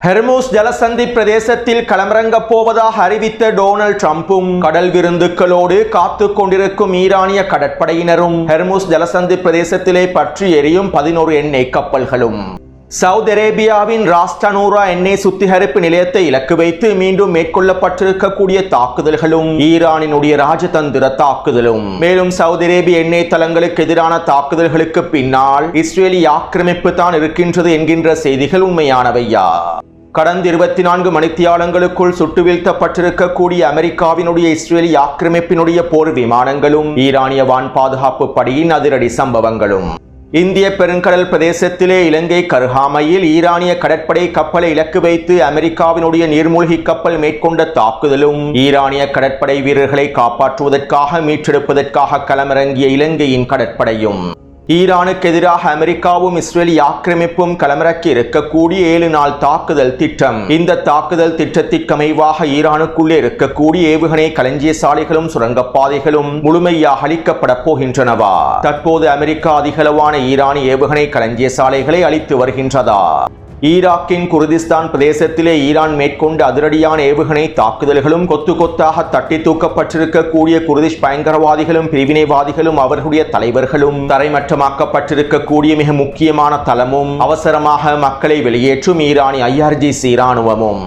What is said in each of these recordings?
ஹெர்முஸ் ஜலசந்தி பிரதேசத்தில் களமிறங்கப் போவதாக அறிவித்த டொனால்ட் ட்ரம்பும் கடல் விருந்துகளோடு காத்துக் கொண்டிருக்கும் ஈரானிய கடற்படையினரும் ஹெர்முஸ் ஜலசந்தி பிரதேசத்திலே பற்றி எரியும் 11 எண்ணெய் கப்பல்களும் சவுதி அரேபியாவின் ராஸ்டனூரா எண்ணெய் சுத்திகரிப்பு நிலையத்தை இலக்கு வைத்து மீண்டும் மேற்கொள்ளப்பட்டிருக்கக்கூடிய தாக்குதல்களும் ஈரானினுடைய ராஜதந்திர தாக்குதலும் மேலும் சவுதி அரேபிய எண்ணெய் தளங்களுக்கு எதிரான தாக்குதல்களுக்கு பின்னால் இஸ்ரேலிய ஆக்கிரமிப்பு தான் இருக்கின்றது என்கின்ற செய்திகள் உண்மையானவையா? கடந்த 24 மணித்தியாலங்களுக்குள் சுட்டு வீழ்த்தப்பட்டிருக்கக்கூடிய அமெரிக்காவினுடைய இஸ்ரேலிய ஆக்கிரமிப்பினுடைய போர் விமானங்களும் ஈரானிய வான் பாதுகாப்பு படையின் அதிரடி சம்பவங்களும் இந்திய பெருங்கடல் பிரதேசத்திலே இலங்கை கருகாமையில் ஈரானிய கடற்படை கப்பலை இலக்கு வைத்து அமெரிக்காவினுடைய நீர்மூழ்கி கப்பல் மேற்கொண்ட தாக்குதலும் ஈரானிய கடற்படை வீரர்களை காப்பாற்றுவதற்காக மீட்டெடுப்பதற்காக களமிறங்கிய இலங்கையின் கடற்படையும் ஈரானுக்கு எதிராக அமெரிக்காவும் இஸ்ரேலிய ஆக்கிரமிப்பும் களமிறக்கி இருக்கக்கூடிய 7 நாள் தாக்குதல் திட்டம். இந்த தாக்குதல் திட்டத்திற்கமைவாக ஈரானுக்குள்ளே இருக்கக்கூடிய ஏவுகணை களஞ்சியசாலைகளும் சுரங்கப்பாதைகளும் முழுமையாக அழிக்கப்பட போகின்றனவா? தற்போது அமெரிக்கா அதிகளவான ஈரானிய ஏவுகணை களஞ்சியசாலைகளை அழித்து வருகின்றதா? ஈராக்கின் குர்திஸ்தான் பிரதேசத்திலே ஈரான் மேற்கொண்ட அதிரடியான ஏவுகணை தாக்குதல்களும் கொத்து கொத்தாக தட்டி தூக்கப்பட்டிருக்கக்கூடிய குர்திஷ் பயங்கரவாதிகளும் பிரிவினைவாதிகளும் அவர்களுடைய தலைவர்களும் தரைமட்டமாக்கப்பட்டிருக்கக்கூடிய மிக முக்கியமான தளமும் அவசரமாக மக்களை வெளியேற்றும் ஈரானிய IRGC இராணுவமும்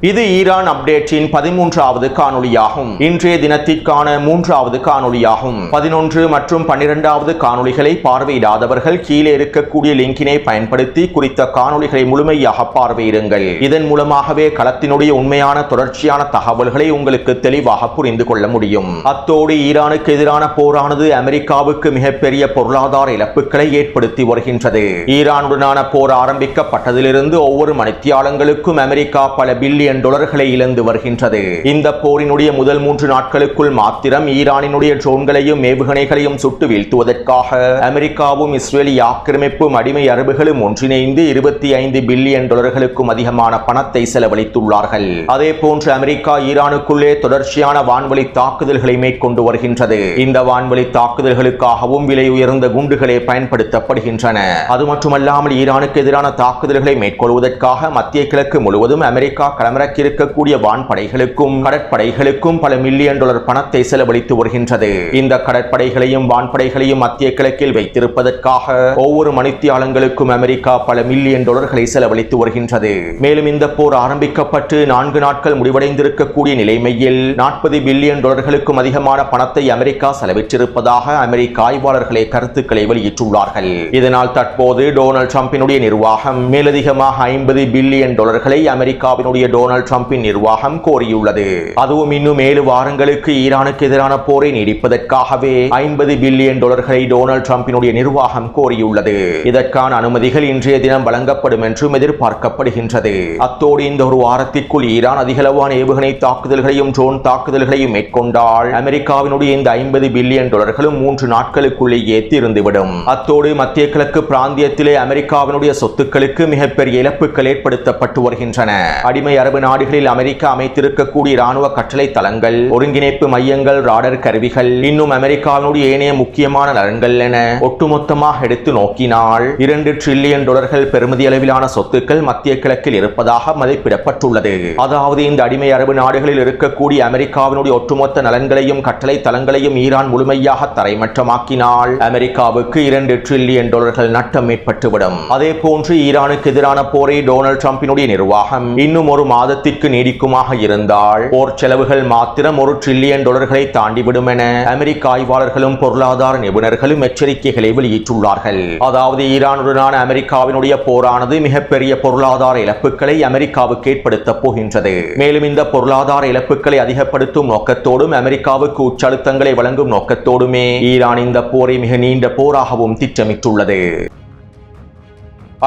இது ஈரான் அப்டேட்டின் 13வது காணொளியாகும். இன்றைய தினத்திற்கான 3வது காணொளியாகும். 11 மற்றும் 12வது காணொளிகளை பார்வையிடாதவர்கள் கீழே இருக்கக்கூடிய லிங்கினை பயன்படுத்தி குறித்த காணொளிகளை முழுமையாக பார்வையிடுங்கள். இதன் மூலமாகவே களத்தினுடைய உண்மையான தொடர்ச்சியான தகவல்களை உங்களுக்கு தெளிவாக புரிந்து கொள்ள முடியும். அத்தோடு ஈரானுக்கு எதிரான போரானது அமெரிக்காவுக்கு மிகப்பெரிய பொருளாதார இழப்புகளை ஏற்படுத்தி வருகின்றது. ஈரானுடனான போர் ஆரம்பிக்கப்பட்டதிலிருந்து ஒவ்வொரு மணித்தியாலங்களுக்கும் அமெரிக்கா பல பில்லியன் டாலர்களை இழந்து வருகின்றது. இந்த போரினுடைய முதல் 3 நாட்களுக்குள் மாத்திரம் ஈரானினுடைய ட்ரோன்களையும் ஏவுகணைகளையும் சுட்டு வீழ்த்துவதற்காக அமெரிக்காவும் இஸ்ரேலிய ஆக்கிரமிப்பும் அடிமை அரபுகளும் ஒன்றிணைந்து 25 பில்லியன் டாலர்களுக்கும் அதிகமான பணத்தை செலவழித்துள்ளார்கள். அதே போன்று அமெரிக்கா ஈரானுக்குள்ளே தொடர்ச்சியான வான்வழி தாக்குதல்களை மேற்கொண்டு வருகின்றது. இந்த வான்வழி தாக்குதல்களுக்காகவும் விலை உயர்ந்த குண்டுகளே பயன்படுத்தப்படுகின்றன. அது மட்டுமல்லாமல் ஈரானுக்கு எதிரான தாக்குதல்களை மேற்கொள்வதற்காக மத்திய கிழக்கு முழுவதும் அமெரிக்கா இருக்கக்கூடிய வான்படைகளுக்கும் கடற்படைகளுக்கும் பல மில்லியன் டாலர் பணத்தை செலவழித்து வருகின்றது. இந்த கடற்படைகளையும் வான்படைகளையும் மத்திய கிழக்கில் வைத்திருப்பதற்காக ஒவ்வொரு மணித்தியாலங்களுக்கும் அமெரிக்கா பல மில்லியன் டாலர்களை செலவழித்து வருகின்றது. மேலும் இந்த போர் ஆரம்பிக்கப்பட்டு 4 நாட்கள் முடிவடைந்திருக்கக்கூடிய நிலைமையில் 40 பில்லியன் டாலர்களுக்கும் அதிகமான பணத்தை அமெரிக்கா செலவிட்டிருப்பதாக அமெரிக்க ஆய்வாளர்களே கருத்துக்களை வெளியிட்டுள்ளார்கள். இதனால் தற்போது டொனால்ட் ட்ரம்பினுடைய நிர்வாகம் மேலதிகமாக 50 பில்லியன் டாலர்களை அமெரிக்காவினுடைய டொனால்ட் ட்ரம்பின் நிர்வாகம் கோரியுள்ளது. அதுவும் இன்னும் 7 வாரங்களுக்கு ஈரானுக்கு எதிரான போரை நீடிப்பதற்காகவே 50 பில்லியன் டாலர்களை டொனால்ட் ட்ரம்பினுடைய நிர்வாகம் கோரியுள்ளது. இதற்கான அனுமதிகள் இன்றைய தினம் வழங்கப்படும் என்றும் எதிர்பார்க்கப்படுகின்றது. அத்தோடு இந்த ஒரு வாரத்திற்குள் ஈரான் அதிகளவான ஏவுகணை தாக்குதல்களையும் ட்ரோன் தாக்குதல்களையும் மேற்கொண்டால் அமெரிக்காவினுடைய இந்த 50 பில்லியன் டாலர்களும் 3 நாட்களுக்குள்ளேயே தீர்ந்துவிடும். அத்தோடு மத்திய கிழக்கு பிராந்தியத்திலே அமெரிக்காவினுடைய சொத்துக்களுக்கு மிகப்பெரிய இழப்புகள் ஏற்படுத்தப்பட்டு வருகின்றன. அடிமை அரபு நாடுகளில் அமெரிக்கா அமைத்திருக்கக்கூடிய இராணுவ கட்டளை தளங்கள், ஒருங்கிணைப்பு மையங்கள், ராடர் கருவிகள், இன்னும் அமெரிக்காவினுடைய ஏனைய முக்கியமான நலன்கள் என ஒட்டுமொத்தமாக எடுத்து நோக்கினால் 2 டிரில்லியன் டாலர்கள் பெறுமதி அளவிலான சொத்துக்கள் மத்திய கிழக்கில் இருப்பதாக மதிப்பிடப்பட்டுள்ளது. அதாவது இந்த அடிமை அரபு நாடுகளில் இருக்கக்கூடிய அமெரிக்காவினுடைய ஒட்டுமொத்த நலன்களையும் கட்டளை தளங்களையும் ஈரான் முழுமையாக தரைமட்டமாக்கினால் அமெரிக்காவுக்கு 2 டிரில்லியன் டாலர்கள் நட்டம் ஏற்பட்டுவிடும். அதே போன்று ஈரானுக்கு எதிரான போரை டொனால்ட் ட்ரம்பினுடைய நிர்வாகம் இன்னும் ஒரு மாதத்திற்கு நீடிக்குமாக இருந்தால் போர் செலவுகள் மாத்திரம் 1 டிரில்லியன் டாலர்களை தாண்டிவிடும் என அமெரிக்க ஆய்வாளர்களும் பொருளாதார நிபுணர்களும் எச்சரிக்கைகளை வெளியிட்டுள்ளார்கள். அதாவது ஈரானுடனான அமெரிக்காவினுடைய போரானது மிகப்பெரிய பொருளாதார இழப்புகளை அமெரிக்காவுக்கு ஏற்படுத்த போகின்றது. மேலும் இந்த பொருளாதார இழப்புகளை அதிகப்படுத்தும் நோக்கத்தோடும் அமெரிக்காவுக்கு உச்சழுத்தங்களை வழங்கும் நோக்கத்தோடுமே ஈரான் இந்த போரை மிக நீண்ட போராகவும் திட்டமிட்டுள்ளது.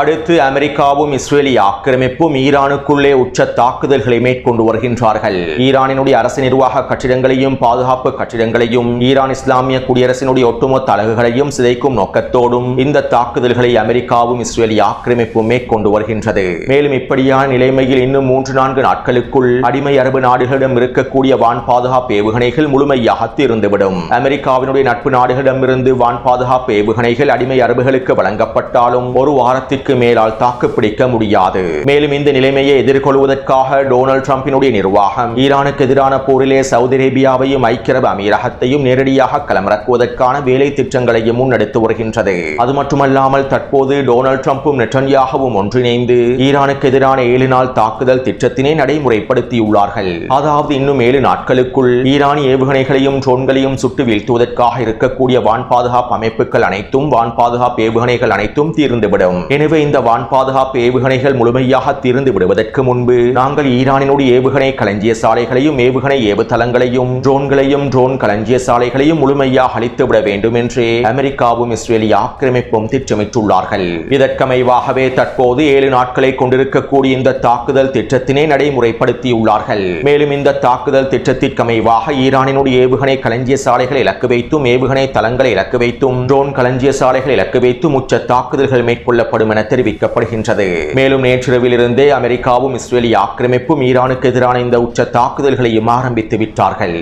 அடுத்து அமெரிக்காவும் இஸ்ரேலிய ஆக்கிரமிப்பும் ஈரானுக்குள்ளே உச்ச தாக்குதல்களை மேற்கொண்டு வருகின்றார்கள். ஈரானினுடைய அரசு நிர்வாக கட்டிடங்களையும் பாதுகாப்பு கட்டிடங்களையும் ஈரான் இஸ்லாமிய குடியரசினுடைய ஒட்டுமொத்த அலகுகளையும் சிதைக்கும் நோக்கத்தோடும் இந்த தாக்குதல்களை அமெரிக்காவும் இஸ்ரேலிய ஆக்கிரமிப்பும் மேற்கொண்டு வருகின்றது. மேலும் இப்படியான நிலைமையில் இன்னும் 3-4 நாட்களுக்குள் அடிமை அரபு நாடுகளிடம் இருக்கக்கூடிய வான் பாதுகாப்பு ஏவுகணைகள் முழுமையாக தீர்ந்துவிடும். அமெரிக்காவினுடைய நட்பு நாடுகளிடமிருந்து வான் பாதுகாப்பு ஏவுகணைகள் அடிமை அரபுகளுக்கு வழங்கப்பட்டாலும் ஒரு வாரத்திற்கு மேலால் தாக்குப்பிடிக்க முடியாது. மேலும் இந்த நிலைமையை எதிர்கொள்வதற்காக டொனால்ட் ட்ரம்பினுடைய நிர்வாகம் ஈரானுக்கு எதிரான போரிலே சவுதி அரேபியாவையும் ஐக்கிய அரபு அமீரகத்தையும் நேரடியாக களமிறக்குவதற்கான வேலை திட்டங்களையும் முன்னெடுத்து வருகின்றது. அது மட்டுமல்லாமல் தற்போது டொனால்ட் ட்ரம்பும் நெட்டன்யாகவும் ஒன்றிணைந்து ஈரானுக்கு எதிரான 7 நாள் தாக்குதல் திட்டத்தினை நடைமுறைப்படுத்தியுள்ளார்கள். அதாவது இன்னும் 7 நாட்களுக்குள் ஈரானிய ஏவுகணைகளையும் ட்ரோன்களையும் சுட்டு வீழ்த்துவதற்காக இருக்கக்கூடிய வான் பாதுகாப்பு அமைப்புகள் அனைத்தும் வான் பாதுகாப்பு ஏவுகணைகள் அனைத்தும் தீர்ந்துவிடும். எனவே இந்த வான் பாதுகாப்பு ஏவுகணைகள் முழுமையாக தீர்ந்து விடுவதற்கு முன்பு நாங்கள் ஈரானினுடைய ஏவுகணை களஞ்சிய சாலைகளையும் ஏவுகணை ஏவுதளங்களையும் ட்ரோன்களையும் ட்ரோன் களஞ்சிய சாலைகளையும் முழுமையாக அழித்துவிட வேண்டும் என்று அமெரிக்காவும் இஸ்ரேலிய ஆக்கிரமிப்பும் திட்டமிட்டுள்ளார்கள். இதற்கமைவாகவே தற்போது 7 நாட்களை கொண்டிருக்கக்கூடிய இந்த தாக்குதல் திட்டத்தினை நடைமுறைப்படுத்தியுள்ளார்கள். மேலும் இந்த தாக்குதல் திட்டத்திற்கமைவாக ஈரானினுடைய ஏவுகணை களஞ்சிய சாலைகளை இலக்கு வைத்தும் ஏவுகணை தளங்களை இலக்கு வைத்தும் ட்ரோன் களஞ்சிய சாலைகளை இலக்கு வைத்தும் உச்ச தாக்குதல்கள் மேற்கொள்ளப்படும் என தெரிவிக்கப்படுகின்றது. மேலும் நேற்றிரவிலிருந்தே அமெரிக்காவும் இஸ்ரேலிய ஆக்கிரமிப்பும் ஈரானுக்கு எதிரான இந்த உச்ச தாக்குதல்களையும் ஆரம்பித்து விட்டார்கள்.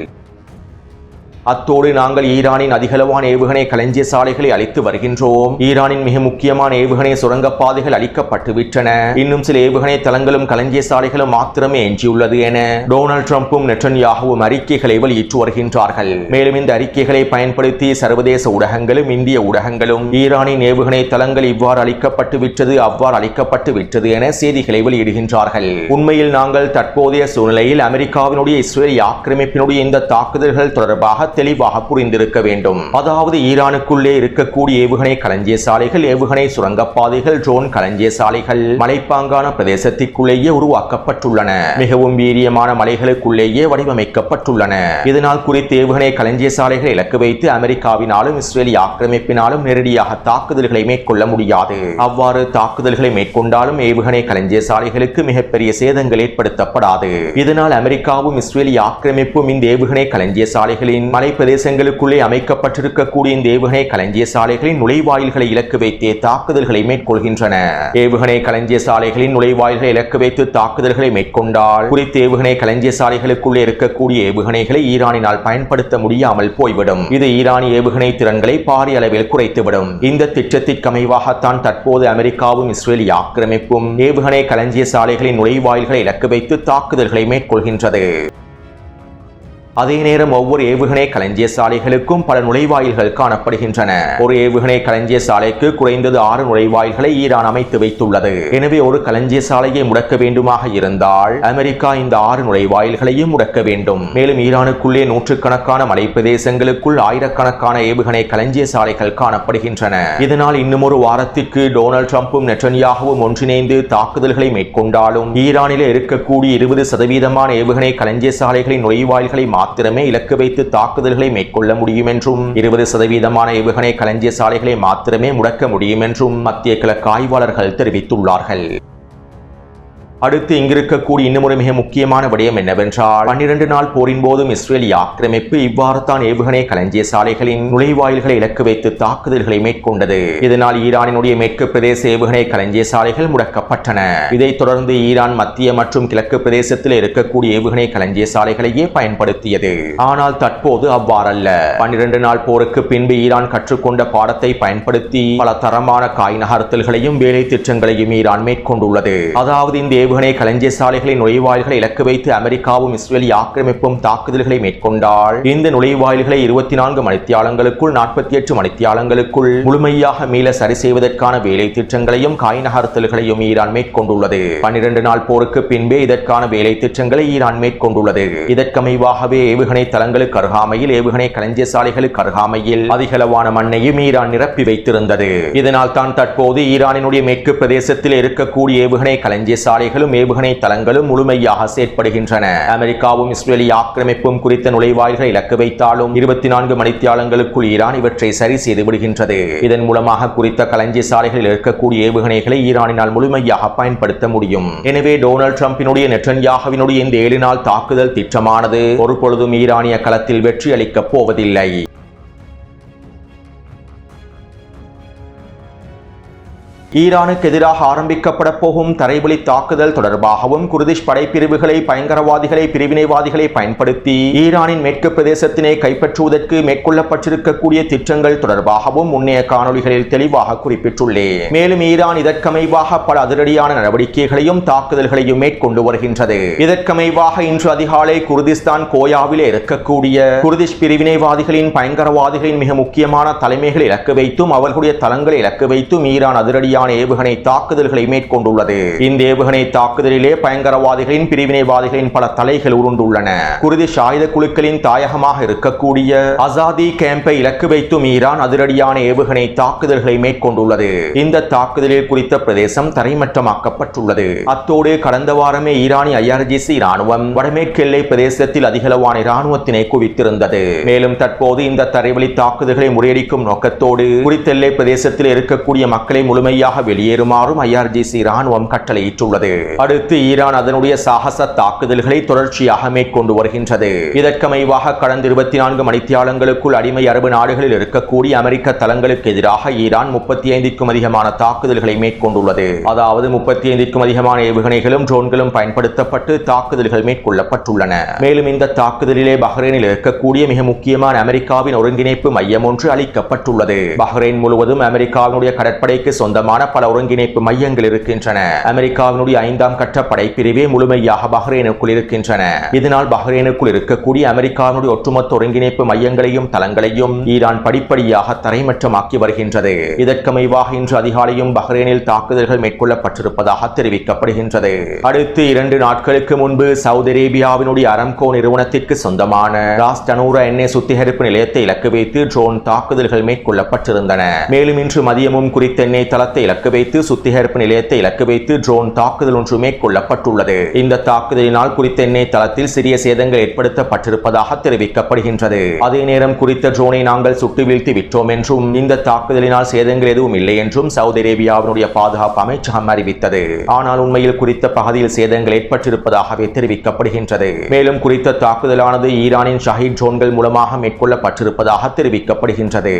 அத்தோடு நாங்கள் ஈரானின் அதிகளவான ஏவுகணை களஞ்சிய சாலைகளை அழித்து வருகின்றோம். ஈரானின் மிக முக்கியமான ஏவுகணை சுரங்கப்பாதைகள் அழிக்கப்பட்டு விட்டன. இன்னும் சில ஏவுகணை தளங்களும் களஞ்சிய சாலைகளும் மாத்திரமே எஞ்சியுள்ளது என டொனால்ட் ட்ரம்பும் நெட்டன்யாகுவும் அறிக்கைகளை வெளியிட்டு வருகின்றார்கள். மேலும் இந்த அறிக்கைகளை பயன்படுத்தி சர்வதேச ஊடகங்களும் இந்திய ஊடகங்களும் ஈரானின் ஏவுகணை தளங்கள் இவ்வாறு அழிக்கப்பட்டு விட்டது அவ்வாறு அழிக்கப்பட்டு விட்டது என செய்திகளை வெளியிடுகின்றார்கள். உண்மையில் நாங்கள் தற்போதைய சூழ்நிலையில் அமெரிக்காவினுடைய இஸ்ரேலிய ஆக்கிரமிப்பினுடைய இந்த தாக்குதல்கள் தொடர்பாக தெளிவாக புரிந்திருக்க வேண்டும். அதாவது ஈரானுக்குள்ளே இருக்கக்கூடிய ஏவுகணை களஞ்சிய சாலைகள் ஏவுகணை சுரங்கப்பாதைகள் ட்ரோன் களஞ்சிய சாலைகள் மலைப்பாங்கான பிரதேசத்திற்குள்ளேயே உருவாக்கப்பட்டுள்ளன. மிகவும் வீரியமான மலைகளுக்குள்ளேயே வடிவமைக்கப்பட்டுள்ளன. இதனால் குறித்த ஏவுகணை களஞ்சிய சாலைகளை இலக்கு வைத்து அமெரிக்காவினாலும் இஸ்ரேலிய ஆக்கிரமிப்பினாலும் நேரடியாக தாக்குதல்களை மேற்கொள்ள முடியாது. அவ்வாறு தாக்குதல்களை மேற்கொண்டாலும் ஏவுகணை களஞ்சிய சாலைகளுக்கு மிகப்பெரிய சேதங்கள் ஏற்படுத்தப்படாது. இதனால் அமெரிக்காவும் இஸ்ரேலிய ஆக்கிரமிப்பும் இந்த ஏவுகணை களஞ்சிய சாலைகளின் மலை பிரதேசங்களுக்குள்ளே அமைக்கப்பட்டிருக்கக்கூடிய இந்த ஏவுகணை களஞ்சிய சாலைகளின் நுழைவாயில்களை இலக்கு வைத்தே தாக்குதல்களை மேற்கொள்கின்றன. ஏவுகணை களஞ்சிய சாலைகளின் நுழைவாயில்களை இலக்கு வைத்து தாக்குதல்களை மேற்கொண்டால் குறித்த ஏவுகணை களஞ்சிய சாலைகளுக்குள்ளே இருக்கக்கூடிய ஏவுகணைகளை ஈரானினால் பயன்படுத்த முடியாமல் போய்விடும். இது ஈரானிய ஏவுகணை திறன்களை பாரிய அளவில் குறைத்துவிடும். இந்த திட்டத்திற்கமைவாகத்தான் தற்போது அமெரிக்காவும் இஸ்ரேலிய ஆக்கிரமிப்பும் ஏவுகணை களஞ்சிய சாலைகளின் நுழைவாயில்களை இலக்கு வைத்து தாக்குதல்களை மேற்கொள்கின்றது. அதே நேரம் ஒவ்வொரு ஏவுகணை களஞ்சிய சாலைகளுக்கும் பல நுழைவாயில்கள் காணப்படுகின்றன. ஒரு ஏவுகணை களஞ்சிய சாலைக்கு குறைந்தது 6 நுழைவாயில்களை ஈரான் அமைத்து வைத்துள்ளது. எனவே ஒரு களஞ்சிய சாலையை முடக்க வேண்டுமாக இருந்தால் அமெரிக்கா இந்த 6 நுழைவாயில்களையும் முடக்க வேண்டும். மேலும் ஈரானுக்குள்ளே நூற்றுக்கணக்கான மலை பிரதேசங்களுக்குள் ஆயிரக்கணக்கான ஏவுகணை களஞ்சிய சாலைகள் காணப்படுகின்றன. இதனால் இன்னும் ஒரு வாரத்திற்கு டொனால்ட் ட்ரம்பும் நெட்டன்யாகுவும் ஒன்றிணைந்து தாக்குதல்களை மேற்கொண்டாலும் ஈரானில் இருக்கக்கூடிய 20% ஏவுகணை களஞ்சிய சாலைகளின் நுழைவாயில்களை மாத்திரமே இலக்கு வைத்து தாக்குதல்களை மேற்கொள்ள முடியும் என்றும் 20% ஏவுகணை களஞ்சிய சாலைகளை மாத்திரமே முடக்க முடியும் என்றும் மத்திய கிழக்கு ஆய்வாளர்கள் தெரிவித்துள்ளார்கள். அடுத்து இங்கிருக்கக்கூடிய இன்னும் மிக முக்கியமான விடயம் என்னவென்றால் 12 நாள் போரின் போதும் இஸ்ரேலிய ஆக்கிரமிப்பு இவ்வாறு தான் ஏவுகணை களஞ்சிய சாலைகளின் நுழைவாயில்களை இலக்கு வைத்து தாக்குதல்களை மேற்கொண்டது. இதனால் ஈரானினுடைய மேற்கு பிரதேச ஏவுகணை களஞ்சிய சாலைகள் முடக்கப்பட்டன. இதைத் தொடர்ந்து ஈரான் மத்திய மற்றும் கிழக்கு பிரதேசத்தில் இருக்கக்கூடிய ஏவுகணை களஞ்சிய சாலைகளையே பயன்படுத்தியது. ஆனால் தற்போது அவ்வாறல்ல. 12 நாள் போருக்கு பின்பு ஈரான் கற்றுக்கொண்ட பாடத்தை பயன்படுத்தி பல தரமான காய் நகர்த்தல்களையும் வேலை திட்டங்களையும் ஈரான் மேற்கொண்டுள்ளது. அதாவது இந்த ஏவுகணை களஞ்சிய சாலைகளின் நுழைவாயில்களை இலக்கு வைத்து அமெரிக்காவும் இஸ்ரேலிய ஆக்கிரமிப்பும் தாக்குதல்களை மேற்கொண்டால் இந்த நுழைவாயில்களை 24 மணித்தியாலங்களுக்குள் 48 மணித்தியாலங்களுக்குள் முழுமையாக மீள சரி செய்வதற்கான வேலை திட்டங்களையும் காய் நகர்த்தல்களையும் ஈரான் மேற்கொண்டுள்ளது. 12 நாள் போருக்கு பின்பே இதற்கான வேலை திட்டங்களை ஈரான் மேற்கொண்டுள்ளது. இதற்கமைவாகவே ஏவுகணை தளங்களுக்கு அருகாமையில் ஏவுகணை களஞ்சிய சாலைகளுக்கு அருகாமையில் அதிகளவான மண்ணையும் ஈரான் நிரப்பி வைத்திருந்தது. இதனால் தான் தற்போது ஈரானினுடைய மேற்கு பிரதேசத்தில் இருக்கக்கூடிய ஏவுகணை களஞ்சிய சாலைகள் நுழைவாயில்களும் ஏவுகணை தளங்களும் முழுமையாக செயற்படுகின்றன. அமெரிக்காவும் இஸ்ரேலிய ஆக்கிரமிப்பும் குறித்த நுழைவாயில்களை இலக்கு வைத்தாலும் 24 மணித்தியாலங்களுக்குள் ஈரான் இவற்றை சரி செய்து விடுகின்றது. இதன் மூலமாக குறித்த களஞ்சிய சாலைகளில் இருக்கக்கூடிய ஏவுகணைகளை ஈரானினால் முழுமையாக பயன்படுத்த முடியும். எனவே டொனால்ட் ட்ரம்பினுடைய நெட்டன்யாகுவினுடைய இந்த 7 நாள் தாக்குதல் திட்டமானது ஒருபொழுதும் ஈரானிய களத்தில் வெற்றி அளிக்கப் போவதில்லை. ஈரானுக்கு எதிராக ஆரம்பிக்கப்பட போகும் தரைவழி தாக்குதல் தொடர்பாகவும் குர்திஷ் படைப்பிரிவுகளை பயங்கரவாதிகளை பிரிவினைவாதிகளை பயன்படுத்தி ஈரானின் மேற்கு பிரதேசத்தினை கைப்பற்றுவதற்கு மேற்கொள்ளப்பட்டிருக்கக்கூடிய திட்டங்கள் தொடர்பாகவும் முன்னைய காணொலிகளில் தெளிவாக குறிப்பிட்டுள்ளேன். மேலும் ஈரான் இதற்கமைவாக பல அதிரடியான நடவடிக்கைகளையும் தாக்குதல்களையும் மேற்கொண்டு வருகின்றது. இதற்கமைவாக இன்று அதிகாலை குர்திஸ்தான் கோயாவிலே இருக்கக்கூடிய குர்திஷ் பிரிவினைவாதிகளின் பயங்கரவாதிகளின் மிக முக்கியமான தலைமைகளை இலக்கு வைத்தும் அவர்களுடைய தளங்களை இலக்கு வைத்தும் ஈரான் அதிரடியான ஏவுகணை தாக்குதல்களை மேற்கொண்டுள்ளது. இந்த ஏவுகணை தாக்குதலிலே பயங்கரவாதிகளின் பிரிவினைவாதிகளின் பல தலைகள் உருண்டுள்ளன. குர்திஷ் ஆயுத குழுக்களின் தாயகமாக இருக்கக்கூடிய அசாதி கேம்பை இலக்கு வைத்தும் ஈரான் அதிரடியான ஏவுகணை தாக்குதல்களை மேற்கொண்டுள்ளது. இந்த தாக்குதலில் குறித்த பிரதேசம் தரைமட்டமாக்கப்பட்டுள்ளது. அத்தோடு கடந்த வாரமே ஈரானிய IRGC ராணுவம் வடமேற்கு எல்லை பிரதேசத்தில் அதிகளவான இராணுவத்தினை குவித்திருந்தது. மேலும் தற்போது இந்த தரைவழி தாக்குதல்களை முறியடிக்கும் நோக்கத்தோடு குறித்த எல்லை பிரதேசத்தில் இருக்கக்கூடிய மக்களை முழுமையாக வெளியேறுமாறும் IRGC ராணுவம் கட்டளையிட்டுள்ளது. அடுத்து ஈரான் அதனுடைய சாகச தாக்குதல்களை தொடர்ச்சியாக மேற்கொண்டு வருகின்றது. இதற்கமைவாக கடந்த 24 மணித்தியாலங்களுக்குள் அடிமை அரபு நாடுகளில் இருக்கக்கூடிய அமெரிக்க தளங்களுக்கு எதிராக ஈரான் 35க்கும் அதிகமான தாக்குதல்களை மேற்கொண்டுள்ளது. அதாவது 35க்கும் அதிகமான ஏவுகணைகளும் ட்ரோன்களும் பயன்படுத்தப்பட்டு தாக்குதல்கள் மேற்கொள்ளப்பட்டுள்ளன. மேலும் இந்த தாக்குதலிலே பஹ்ரைனில் இருக்கக்கூடிய மிக முக்கியமான அமெரிக்காவின் ஒருங்கிணைப்பு மையம் ஒன்று அளிக்கப்பட்டுள்ளது. பஹ்ரைன் முழுவதும் அமெரிக்காவினுடைய கடற்படைக்கு சொந்தமான பல ஒருங்கிணைப்பு மையங்கள் இருக்கின்றன. அமெரிக்காவினுடைய 5ஆம் கட்ட படைப்பிரிவே முழுமையாக பஹ்ரைனுக்குள் இருக்கின்றன. இதனால் பஹ்ரைனுக்குள் இருக்கக்கூடிய அமெரிக்காவினுடைய ஒட்டுமொத்த ஒருங்கிணைப்பு மையங்களையும் தளங்களையும் ஈரான் படிப்படியாக தரைமட்டமாக்கி வருகின்றது. இதற்கமைவாக இன்று அதிகாலையும் பஹ்ரைனில் தாக்குதல்கள் மேற்கொள்ளப்பட்டிருப்பதாக தெரிவிக்கப்படுகின்றது. அடுத்து 2 நாட்களுக்கு முன்பு சவுதி அரேபியாவினுடைய அரம்கோ நிறுவனத்திற்கு சொந்தமான ராஸ் டனூரா எண்ணெய் சுத்திகரிப்பு நிலையத்தை இலக்கு வைத்து ட்ரோன் தாக்குதல்கள் மேற்கொள்ளப்பட்டிருந்தன. மேலும் இன்று மதியமும் குறித்த எண்ணெய் தளத்தை இலக்கு வைத்து சுத்திகரிப்பு நிலையத்தை இலக்கு வைத்து ட்ரோன் தாக்குதல் ஒன்று மேற்கொள்ளப்பட்டுள்ளது. இந்த தாக்குதலினால் குறித்த எண்ணெய் தளத்தில் சிறிய சேதங்கள் ஏற்படுத்தப்பட்டிருப்பதாக தெரிவிக்கப்படுகின்றது. அதே நேரம் குறித்த ட்ரோனை நாங்கள் சுட்டு வீழ்த்தி விட்டோம் என்றும் இந்த தாக்குதலினால் சேதங்கள் எதுவும் இல்லை என்றும் சவுதி அரேபியாவினுடைய பாதுகாப்பு அமைச்சகம் அறிவித்தது. ஆனால் உண்மையில் குறித்த பகுதியில் சேதங்கள் ஏற்பட்டிருப்பதாகவே தெரிவிக்கப்படுகின்றது. மேலும் குறித்த தாக்குதலானது ஈரானின் ஷஹீத் ட்ரோன்கள் மூலமாக மேற்கொள்ளப்பட்டிருப்பதாக தெரிவிக்கப்படுகின்றது.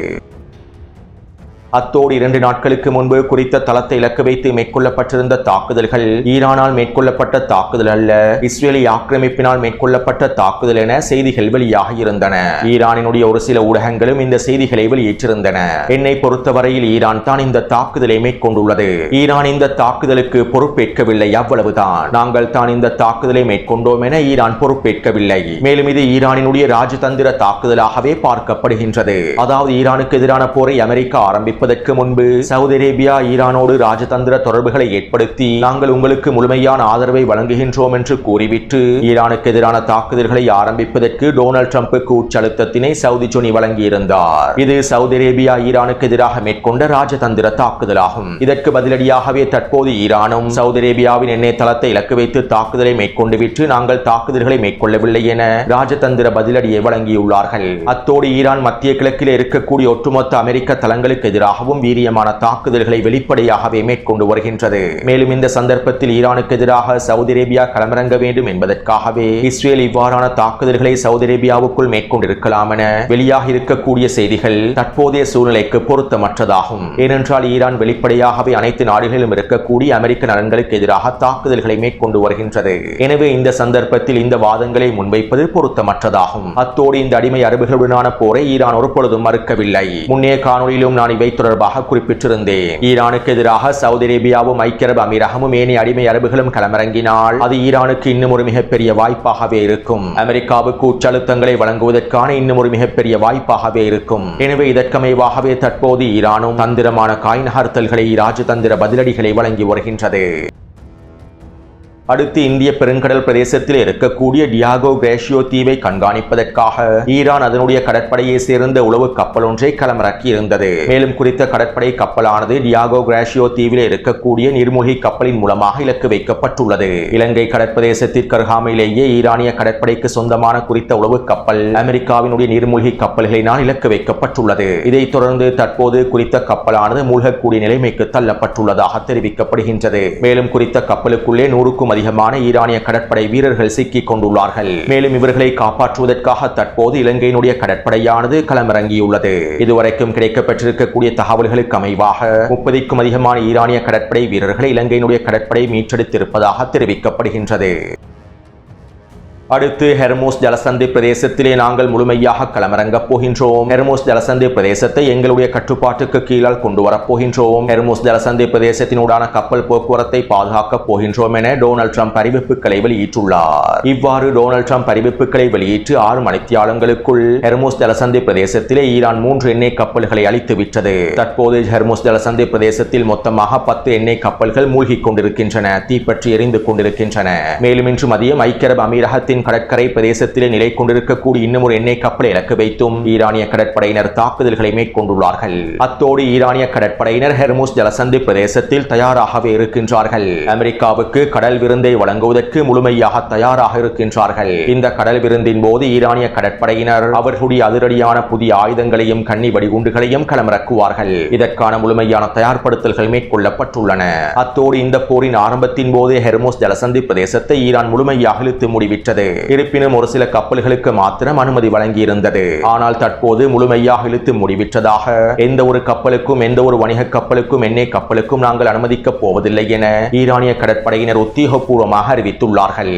அத்தோடு 2 நாட்களுக்கு முன்பு குறித்த தளத்தை இலக்கு வைத்து மேற்கொள்ளப்பட்டிருந்த தாக்குதல்கள் ஈரானால் மேற்கொள்ளப்பட்ட தாக்குதல் அல்ல, இஸ்ரேலிய ஆக்கிரமிப்பினால் மேற்கொள்ளப்பட்ட தாக்குதல் என செய்திகள் வெளியாகி இருந்தன. ஈரானினுடைய ஒரு சில ஊடகங்களும் இந்த செய்திகளை வெளியிட்டிருந்தன. என்னை பொறுத்தவரையில் ஈரான் தான் இந்த தாக்குதலை மேற்கொண்டுள்ளது. ஈரான் இந்த தாக்குதலுக்கு பொறுப்பேற்கவில்லை, அவ்வளவுதான். நாங்கள் தான் இந்த தாக்குதலை மேற்கொண்டோம் என ஈரான் பொறுப்பேற்கவில்லை. மேலும் இது ஈரானினுடைய ராஜதந்திர தாக்குதலாகவே பார்க்கப்படுகின்றது. அதாவது ஈரானுக்கு எதிரான போரை அமெரிக்கா ஆரம்பிப்பதற்கு முன்பு சவுதி அரேபியா ஈரானோடு ராஜதந்திர தொடர்புகளை ஏற்படுத்தி நாங்கள் உங்களுக்கு முழுமையான ஆதரவை வழங்குகின்றோம் என்று கூறிவிட்டு ஈரானுக்கு எதிரான தாக்குதல்களை ஆரம்பிப்பதற்கு டொனால்ட் ட்ரம்புக்கு உச்சழுத்தத்தினை சவுதி ஜொனி வழங்கியிருந்தார். இது சவுதி அரேபியா ஈரானுக்கு எதிராக மேற்கொண்ட ராஜதந்திர தாக்குதலாகும். இதற்கு பதிலடியாகவே தற்போது ஈரானும் சவுதி அரேபியாவின் எண்ணெய் தளத்தை இலக்கு வைத்து தாக்குதலை மேற்கொண்டு விட்டு நாங்கள் தாக்குதல்களை மேற்கொள்ளவில்லை என ராஜதந்திர பதிலடியை வழங்கியுள்ளார்கள். அத்தோடு ஈரான் மத்திய கிழக்கில் இருக்கக்கூடிய ஒட்டுமொத்த அமெரிக்க தளங்களுக்கு எதிராக வீரியமான தாக்குதல்களை வெளிப்படையாகவே மேற்கொண்டு வருகின்றது. மேலும் இந்த சந்தர்ப்பத்தில் ஈரானுக்கு எதிராக சவுதி அரேபியா களமிறங்க வேண்டும் என்பதற்காகவே இஸ்ரேல் இவ்வாறான தாக்குதல்களை சவுதி அரேபியாவுக்குள் மேற்கொண்டிருக்கலாம் என வெளியாக இருக்கக்கூடிய செய்திகள் தற்போதைய சூழ்நிலைக்கு பொருத்தமற்றதாகும். ஏனென்றால் ஈரான் வெளிப்படையாகவே அனைத்து நாடுகளிலும் இருக்கக்கூடிய அமெரிக்க நலன்களுக்கு எதிராக தாக்குதல்களை மேற்கொண்டு வருகின்றது. எனவே இந்த சந்தர்ப்பத்தில் இந்த வாதங்களை முன்வைப்பது பொருத்தமற்றதாகும். அத்தோடு இந்த அடிமை அரபுகளுடனான போரை ஈரான் ஒருபொழுதும் மறுக்கவில்லை. முன்னைய காணொலியிலும் நான் இவை தொடர்பாக குறிப்பிட்டிருந்தேன். ஈரானுக்கு எதிராக சவுதி அரேபியாவும் ஐக்கிய அரபு அமீரகமும் ஏனைய அடிமை அரபுகளும் களமிறங்கினால் அது ஈரானுக்கு இன்னும் ஒரு மிகப்பெரிய வாய்ப்பாகவே இருக்கும். அமெரிக்காவுக்கு உச்சழுத்தங்களை வழங்குவதற்கான இன்னும் ஒரு மிகப்பெரிய வாய்ப்பாகவே இருக்கும். எனவே இதற்கமைவாகவே தற்போது ஈரானும் தந்திரமான காய் நகர்த்தல்களை ராஜதந்திர பதிலடிகளை வழங்கி வருகின்றது. அடுத்து இந்திய பெருங்கடல் பிரதேசத்தில் இருக்கக்கூடிய டியாகோ கிரேஷியோ தீவை கண்காணிப்பதற்காக ஈரான் அதனுடைய கடற்படையை சேர்ந்த உளவு கப்பல் ஒன்றை களமிறக்கி இருந்தது. மேலும் குறித்த கடற்படை கப்பலானது டியாகோ கிரேஷியோ தீவில் இருக்கக்கூடிய நீர்மூழ்கி கப்பலின் மூலமாக இலக்கு வைக்கப்பட்டுள்ளது. இலங்கை கடற்பிரதேசத்திற்கு அருகாமையிலேயே ஈரானிய கடற்படைக்கு சொந்தமான குறித்த உளவு கப்பல் அமெரிக்காவினுடைய நீர்மூழ்கி கப்பல்களினால் இலக்கு வைக்கப்பட்டுள்ளது. இதைத் தொடர்ந்து தற்போது குறித்த கப்பலானது மூழ்கக்கூடிய நிலைமைக்கு தள்ளப்பட்டுள்ளதாக தெரிவிக்கப்படுகின்றது. மேலும் குறித்த கப்பலுக்குள்ளே 100க்கும் அதிகமான ஈரானிய கடற்படை வீரர்கள் சிக்கிக் கொண்டுள்ளார்கள். மேலும் இவர்களை காப்பாற்றுவதற்காக தற்போது இலங்கையினுடைய கடற்படையானது களமிறங்கியுள்ளது. இதுவரைக்கும் கிடைக்கப்பட்டிருக்கக்கூடிய தகவல்களுக்கு அமைவாக 30க்கும் அதிகமான ஈரானிய கடற்படை வீரர்களை இலங்கையினுடைய கடற்படை மீட்டெடுத்திருப்பதாக தெரிவிக்கப்படுகின்றது. அடுத்து ஹெர்மோஸ் ஜலசந்தி பிரதேசத்திலே நாங்கள் முழுமையாக களமிறங்கப் போகின்றோம். ஹெர்மோஸ் ஜலசந்தி பிரதேசத்தை எங்களுடைய கட்டுப்பாட்டுக்கு கீழால் கொண்டு வரப்போகின்றோம். ஹெர்மோஸ் ஜலசந்தி பிரதேசத்தினூடான கப்பல் போக்குவரத்தை பாதுகாக்கப் போகின்றோம் என டொனால்ட் ட்ரம்ப் அறிவிப்புகளை வெளியிட்டுள்ளார். இவ்வாறு டொனால்ட் ட்ரம்ப் அறிவிப்புகளை வெளியிட்டு 6 மணித்தியாலங்களுக்குள் ஹெர்மோஸ் ஜலசந்தி பிரதேசத்திலே ஈரான் 3 எண்ணெய் கப்பல்களை அழித்துவிட்டது. தற்போது ஹெர்மோஸ் ஜலசந்தி பிரதேசத்தில் மொத்தமாக 10 எண்ணெய் கப்பல்கள் மூழ்கிக் கொண்டிருக்கின்றன, தீப்பற்றி எரிந்து கொண்டிருக்கின்றன. மேலும் இன்று மதியம் ஐக்கிய அரபு அமீரகத்தின் கடற்கரை பிரதேசத்திலே நிலை கொண்டிருக்கக்கூடிய இன்னும் ஒரு எண்ணெய் கப்பலை இலக்கு வைத்தும் ஈரானிய கடற்படையினர் தாக்குதல்களை மேற்கொண்டுள்ளார்கள். அத்தோடு ஈரானிய கடற்படையினர் ஹெர்மோஸ் ஜலசந்தி பிரதேசத்தில் தயாராகவே இருக்கின்றார்கள். அமெரிக்காவுக்கு கடல் விருந்தை வழங்குவதற்கு முழுமையாக தயாராக இருக்கின்றார்கள். இந்த கடல் விருந்தின் போது ஈரானிய கடற்படையினர் அவர்களுடைய அதிரடியான புதிய ஆயுதங்களையும் கன்னி வெடிகுண்டுகளையும் களமிறக்குவார்கள். இதற்கான முழுமையான தயார்படுத்தல்கள் மேற்கொள்ளப்பட்டுள்ளன. அத்தோடு இந்த போரின் ஆரம்பத்தின் போது ஹெர்மோஸ் ஜலசந்தி பிரதேசத்தை ஈரான் முழுமையாக இழுத்து முடிவிட்டது. இருப்பினும் ஒரு சில கப்பல்களுக்கு மாத்திரம் அனுமதி வழங்கியிருந்தது. ஆனால் தற்போது முழுமையாக இழுத்து முடிவிட்டதாக எந்த ஒரு கப்பலுக்கும் எந்த ஒரு வணிக கப்பலுக்கும் எண்ணெய் கப்பலுக்கும் நாங்கள் அனுமதிக்கப் போவதில்லை என ஈரானிய கடற்படையினர் உத்தியோகபூர்வமாக அறிவித்துள்ளார்கள்.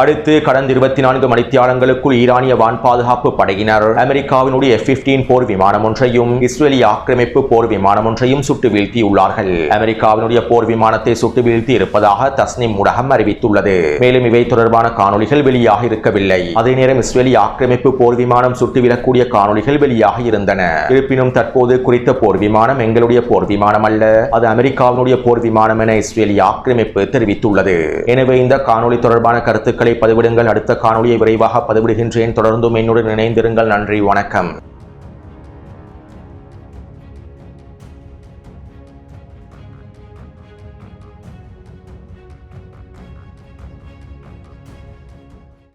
அடுத்து கடந்த 24 மணித்தியாலங்களுக்குள் ஈரானிய வான் பாதுகாப்பு படையினர் அமெரிக்காவினுடைய F-15 போர் விமானம் ஒன்றையும் இஸ்ரேலிய ஆக்கிரமிப்பு போர் விமானம் ஒன்றையும் சுட்டு வீழ்த்தியுள்ளார்கள். அமெரிக்காவினுடைய போர் விமானத்தை சுட்டு வீழ்த்தி இருப்பதாக தஸ்னிம் ஊடகம் அறிவித்துள்ளது. மேலும் இவை தொடர்பான காணொலிகள் வெளியாக இருக்கவில்லை. அதே நேரம் இஸ்ரேலிய ஆக்கிரமிப்பு போர் விமானம் சுட்டு வீழக்கூடிய காணொலிகள் வெளியாக இருந்தன. இருப்பினும் தற்போது குறித்த போர் விமானம் எங்களுடைய போர் விமானம் அல்ல, அது அமெரிக்காவினுடைய போர் விமானம் என இஸ்ரேலிய ஆக்கிரமிப்பு தெரிவித்துள்ளது. எனவே இந்த காணொலி தொடர்பான கருத்துக்களை பதிவிடுங்கள். அடுத்த காணொலியை விரைவாக பதிவிடுகின்றேன். தொடர்ந்தும் என்னுடன் இணைந்திருங்கள். நன்றி, வணக்கம்.